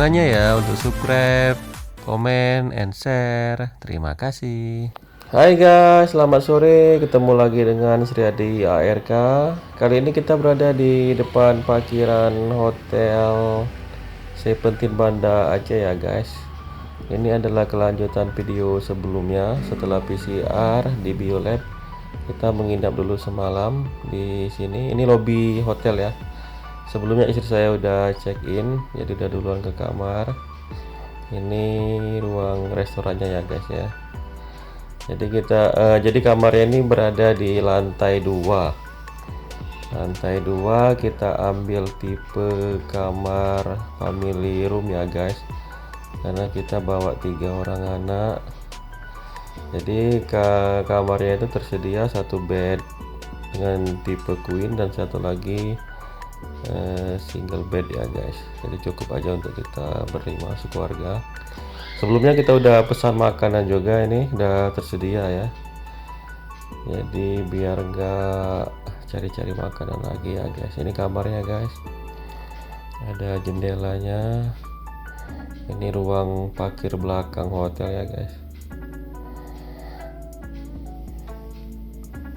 dukungannya ya untuk subscribe, komen, and share. Terima kasih. Hai guys, selamat sore. Ketemu lagi dengan Sriadi ARK. Kali ini kita berada di depan parkiran Hotel Seventeen Banda Aceh ya guys. Ini adalah kelanjutan video sebelumnya. Setelah PCR di Biolab, kita menginap dulu semalam di sini. Ini lobi hotel ya. Sebelumnya istri saya udah check in, jadi udah duluan ke kamar. Ini ruang restorannya ya guys ya. Jadi kamarnya ini berada di lantai 2. Lantai 2 kita ambil tipe kamar family room ya guys. Karena kita bawa 3 orang anak. Jadi kamarnya itu tersedia satu bed dengan tipe queen dan satu lagi single bed ya guys. Jadi cukup aja untuk kita berlima sekeluarga. Sebelumnya kita udah pesan makanan juga, ini udah tersedia ya. Jadi biar enggak cari-cari makanan lagi ya guys. Ini kamarnya guys. Ada jendelanya. Ini ruang parkir belakang hotel ya guys.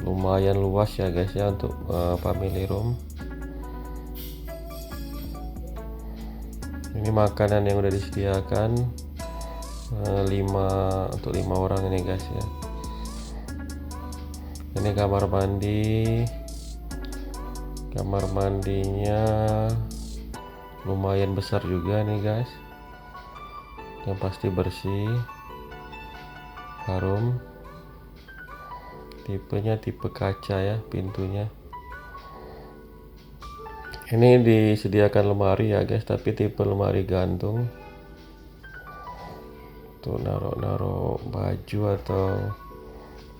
Lumayan luas ya guys ya untuk family room. Ini makanan yang udah disediakan 5 untuk 5 orang ini guys ya. Ini kamar mandi. Kamar mandinya lumayan besar juga nih guys. Yang pasti bersih, harum. Tipenya tipe kaca ya pintunya. Ini disediakan lemari ya guys, tapi tipe lemari gantung. Tuh naruh baju atau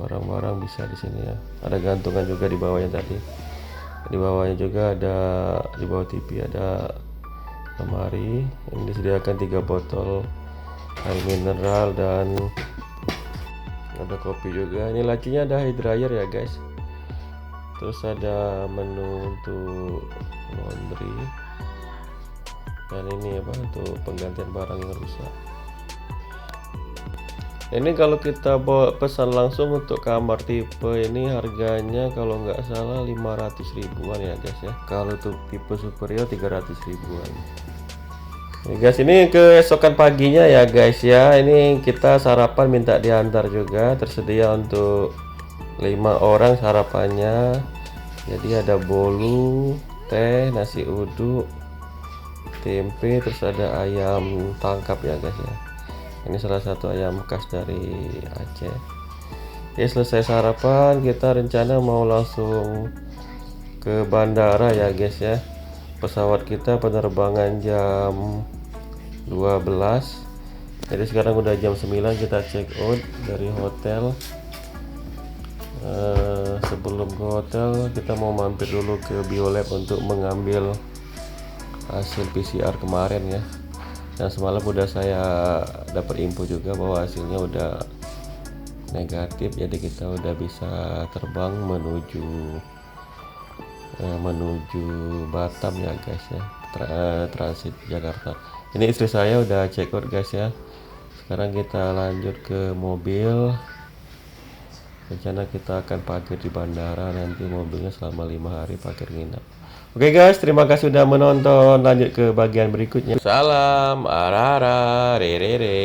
barang-barang bisa di sini ya. Ada gantungan juga di bawahnya tadi. Di bawahnya juga ada, di bawah TV ada lemari. Ini disediakan 3 botol air mineral dan ada kopi juga. Ini lacinya ada hair dryer ya guys. Terus ada menu untuk laundry. Dan ini apa untuk penggantian barang yang rusak. Ini kalau kita bawa pesan langsung untuk kamar tipe ini harganya kalau nggak salah 500 ribuan ya guys ya. Kalau untuk tipe superior 300 ribuan. Ini guys, ini keesokan paginya ya guys ya. Ini kita sarapan minta diantar juga. Tersedia untuk 5 orang sarapannya. Jadi ada bolu, teh, nasi uduk, tempe, terus ada ayam tangkap ya guys ya. Ini salah satu ayam khas dari Aceh. Oke, selesai sarapan kita rencana mau langsung ke bandara ya guys ya. Pesawat kita penerbangan jam 12. Jadi sekarang udah jam 9, kita check out dari hotel. Sebelum ke hotel kita mau mampir dulu ke Biolab untuk mengambil hasil PCR kemarin ya. Dan semalam udah saya dapat info juga bahwa hasilnya udah negatif, jadi kita udah bisa terbang menuju Batam ya guys ya, transit Jakarta. Ini istri saya udah check out guys ya. Sekarang kita lanjut ke mobil. Rencana kita akan parkir di bandara, nanti mobilnya selama 5 hari parkir nginap. Oke guys, terima kasih sudah menonton. Lanjut ke bagian berikutnya. Salam arara re re re.